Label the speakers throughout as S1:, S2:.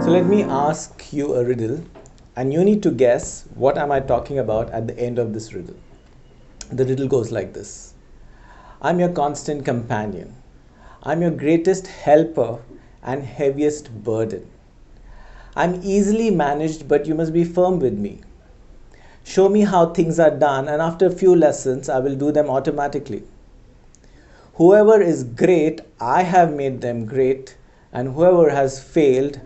S1: So let me ask you a riddle, and you need to guess what am I talking about at the end of this riddle. The riddle goes like this. I'm your constant companion. I'm your greatest helper and heaviest burden. I'm easily managed, but you must be firm with me. Show me how things are done, and after a few lessons, I will do them automatically. Whoever is great, I have made them great, and whoever has failed,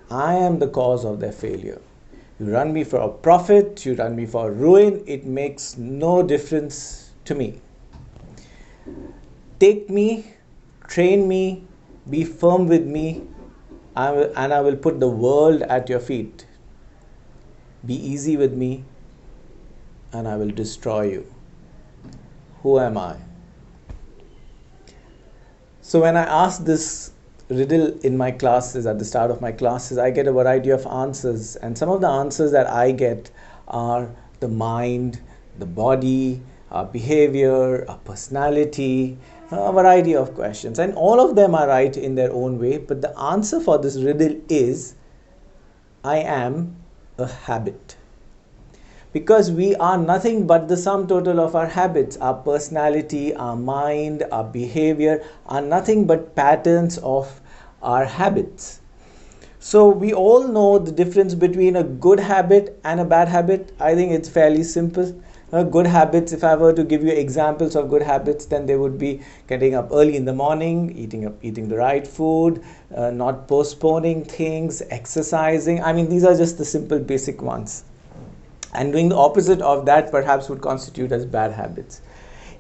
S1: I am the cause of their failure. You run me for a profit, you run me for ruin, it makes no difference to me. Take me, train me, be firm with me, and I will put the world at your feet. Be easy with me, and I will destroy you. Who am I? So when I ask this riddle in my classes, at the start of my classes, I get a variety of answers, and some of the answers that I get are the mind, the body, our behavior, our personality, a variety of questions, and all of them are right in their own way, but the answer for this riddle is I am a habit. Because we are nothing but the sum total of our habits. Our personality, our mind, our behavior are nothing but patterns of our habits. So we all know the difference between a good habit and a bad habit. I think it's fairly simple. Good habits, if I were to give you examples of good habits, then they would be getting up early in the morning, eating the right food, not postponing things, exercising. I mean, these are just the simple basic ones. And doing the opposite of that perhaps would constitute as bad habits.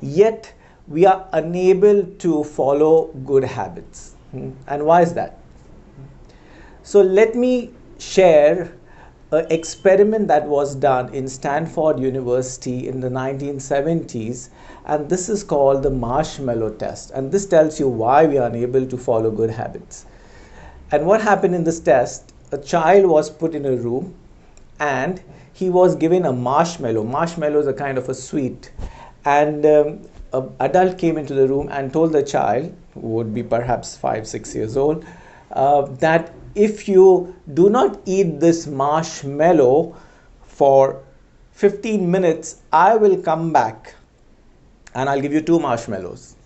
S1: Yet we are unable to follow good habits. And why is that? So let me share an experiment that was done in Stanford University in the 1970s, and this is called the Marshmallow Test. And this tells you why we are unable to follow good habits. And what happened in this test? A child was put in a room and he was given a marshmallow. Marshmallow is a kind of a sweet. And an adult came into the room and told the child, who would be perhaps 5-6 years old, that if you do not eat this marshmallow for 15 minutes, I will come back and I'll give you 2 marshmallows.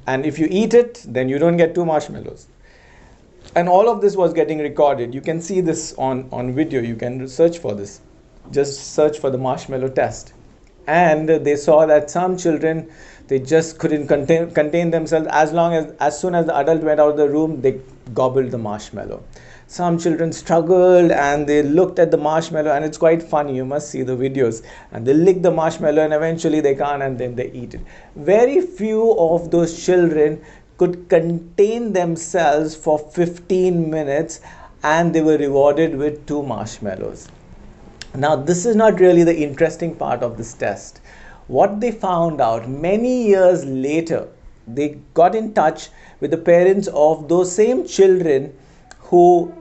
S1: And if you eat it, then you don't get 2 marshmallows. And all of this was getting recorded. You can see this on video. You can search for this. Just search for the marshmallow test. And they saw that some children, they just couldn't contain themselves. As soon as the adult went out of the room, they gobbled the marshmallow. Some children struggled and they looked at the marshmallow, and it's quite funny. You must see the videos. And they lick the marshmallow and eventually they can't, and then they eat it. Very few of those children could contain themselves for 15 minutes, and they were rewarded with 2 marshmallows. Now, this is not really the interesting part of this test. What they found out many years later, they got in touch with the parents of those same children who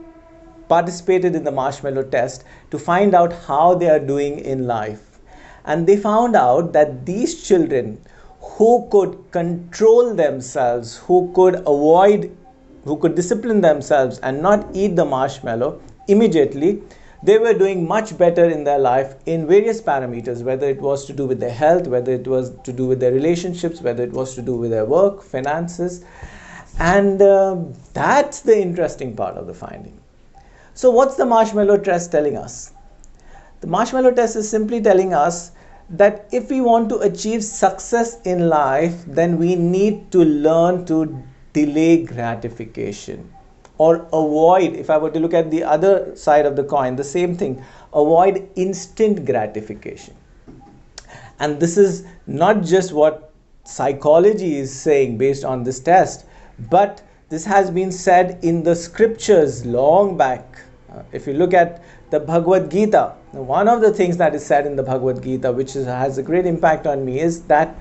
S1: participated in the marshmallow test to find out how they are doing in life. And they found out that these children who could control themselves, who could discipline themselves and not eat the marshmallow immediately, they were doing much better in their life in various parameters, whether it was to do with their health, whether it was to do with their relationships, whether it was to do with their work, finances. And that's the interesting part of the finding. So what's the marshmallow test telling us? The marshmallow test is simply telling us that if we want to achieve success in life, then we need to learn to delay gratification, or avoid, if I were to look at the other side of the coin, the same thing, avoid instant gratification. And this is not just what psychology is saying based on this test, but this has been said in the scriptures long back. If you look at the Bhagavad Gita, one of the things that is said in the Bhagavad Gita, which has a great impact on me, is that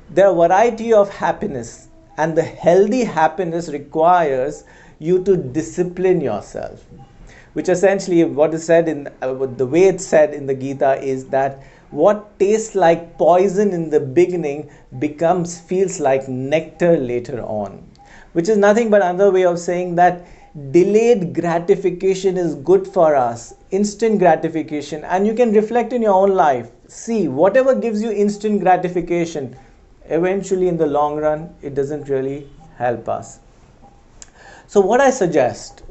S1: there are a variety of happiness, and the healthy happiness requires you to discipline yourself. Which essentially, what is said in the way it's said in the Gita is that what tastes like poison in the beginning feels like nectar later on. Which is nothing but another way of saying that delayed gratification is good for us, instant gratification. And you can reflect in your own life. See, whatever gives you instant gratification, eventually in the long run, it doesn't really help us. So what I suggest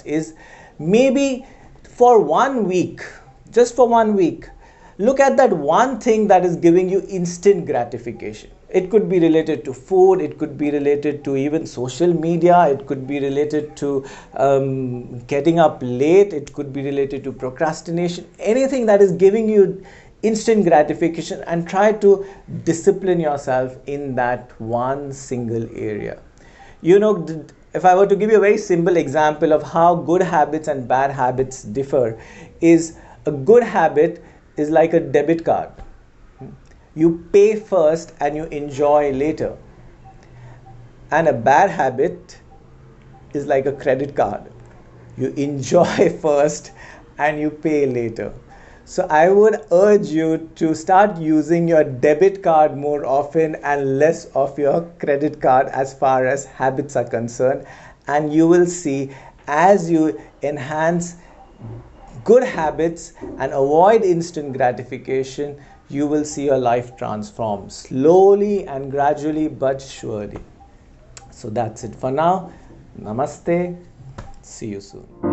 S1: is, maybe for 1 week, just for 1 week, look at that one thing that is giving you instant gratification. It could be related to food, it could be related to even social media, it could be related to getting up late, it could be related to procrastination, anything that is giving you instant gratification, and try to discipline yourself in that one single area. You know, if I were to give you a very simple example of how good habits and bad habits differ, is a good habit is like a debit card. You pay first and you enjoy later. And a bad habit is like a credit card. You enjoy first and you pay later. So I would urge you to start using your debit card more often and less of your credit card as far as habits are concerned. And you will see, as you enhance good habits and avoid instant gratification, you will see your life transform slowly and gradually but surely. So that's it for now. Namaste. See you soon.